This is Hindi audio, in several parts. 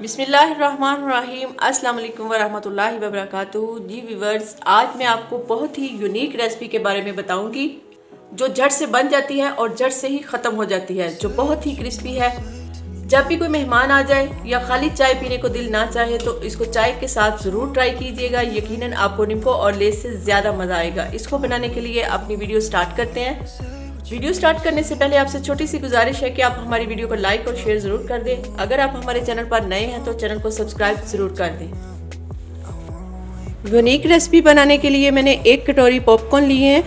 बिस्मिल्लाहिर्रहमानिर्रहीम अस्सलाम वालेकुम वरहमतुल्लाहि वबरकातुहू। जी व्यूवर्स, आज मैं आपको बहुत ही यूनिक रेसिपी के बारे में बताऊंगी जो झट से बन जाती है और झट से ही ख़त्म हो जाती है, जो बहुत ही क्रिस्पी है। जब भी कोई मेहमान आ जाए या खाली चाय पीने को दिल ना चाहे तो इसको चाय के साथ ज़रूर ट्राई कीजिएगा। यकीनन आपको नींबू और लेस से ज़्यादा मज़ा आएगा। इसको बनाने के लिए अपनी वीडियो स्टार्ट करते हैं। वीडियो स्टार्ट करने से पहले आपसे छोटी सी गुजारिश है कि आप हमारी वीडियो को लाइक और शेयर ज़रूर कर दें। अगर आप हमारे चैनल पर नए हैं तो चैनल को सब्सक्राइब ज़रूर कर दें। यूनिक रेसिपी बनाने के लिए मैंने 1 कटोरी पॉपकॉर्न लिए हैं।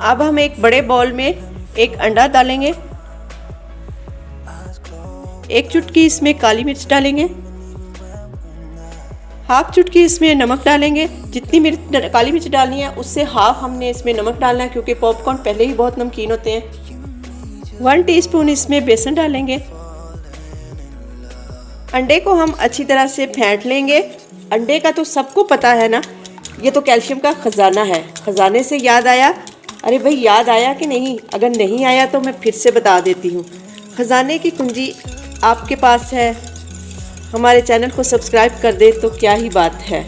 अब हम एक बड़े बाउल में एक अंडा डालेंगे, 1 चुटकी इसमें काली मिर्च डालेंगे, हाफ चुटकी इसमें नमक डालेंगे। जितनी काली मिर्च डालनी है उससे हाफ हमने इसमें नमक डालना है, क्योंकि पॉपकॉर्न पहले ही बहुत नमकीन होते हैं। 1 टीस्पून इसमें बेसन डालेंगे। अंडे को हम अच्छी तरह से फेंट लेंगे। अंडे का तो सबको पता है ना, ये तो कैल्शियम का ख़जाना है। ख़जाने से याद आया, अरे भाई याद आया कि नहीं? अगर नहीं आया तो मैं फिर से बता देती हूँ। ख़जाने की कुंजी आपके पास है, हमारे चैनल को सब्सक्राइब कर दे तो क्या ही बात है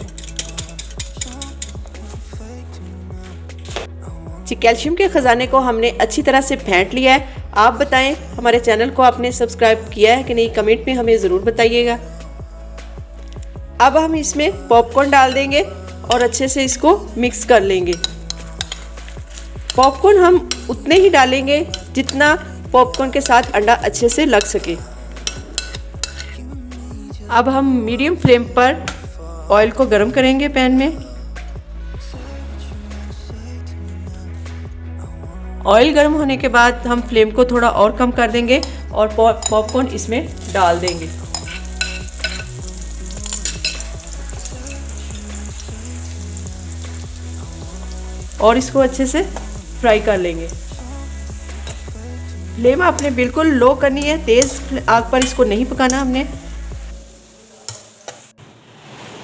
जी। कैल्शियम के ख़जाने को हमने अच्छी तरह से फेंट लिया है। आप बताएं हमारे चैनल को आपने सब्सक्राइब किया है कि नहीं, कमेंट में हमें ज़रूर बताइएगा। अब हम इसमें पॉपकॉर्न डाल देंगे और अच्छे से इसको मिक्स कर लेंगे। पॉपकॉर्न हम उतने ही डालेंगे जितना पॉपकॉर्न के साथ अंडा अच्छे से लग सके। अब हम मीडियम फ्लेम पर ऑयल को गर्म करेंगे पैन में। ऑयल गर्म होने के बाद हम फ्लेम को थोड़ा और कम कर देंगे और पॉपकॉर्न इसमें डाल देंगे। और इसको अच्छे से फ्राई कर लेंगे। फ्लेम आपने बिल्कुल लो करनी है, तेज़ आग पर इसको नहीं पकाना हमने।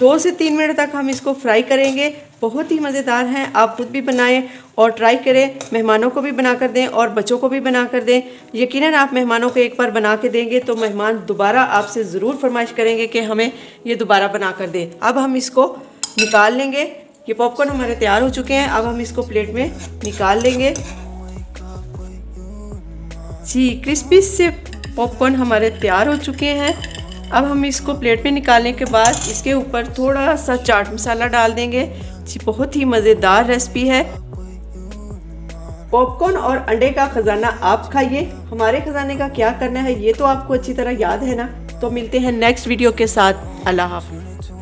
2 से 3 मिनट तक हम इसको फ्राई करेंगे। बहुत ही मज़ेदार हैं, आप खुद भी बनाएं और ट्राई करें। मेहमानों को भी बना कर दें और बच्चों को भी बना कर दें। यकीनन आप मेहमानों को एक बार बना के देंगे तो मेहमान दोबारा आपसे ज़रूर फरमाइश करेंगे कि हमें ये दोबारा बना कर दें। अब हम इसको निकाल लेंगे। ये पॉपकॉर्न हमारे तैयार हो चुके हैं। अब हम इसको प्लेट में निकाल लेंगे जी। क्रिस्पी से पॉपकॉर्न हमारे तैयार हो चुके हैं। अब हम इसको प्लेट में निकालने के बाद इसके ऊपर थोड़ा सा चाट मसाला डाल देंगे जी। बहुत ही मज़ेदार रेसिपी है। पॉपकॉर्न और अंडे का ख़जाना आप खाइए। हमारे ख़जाने का क्या करना है ये तो आपको अच्छी तरह याद है ना। तो मिलते हैं नेक्स्ट वीडियो के साथ। अल्लाह हाफ़िज़।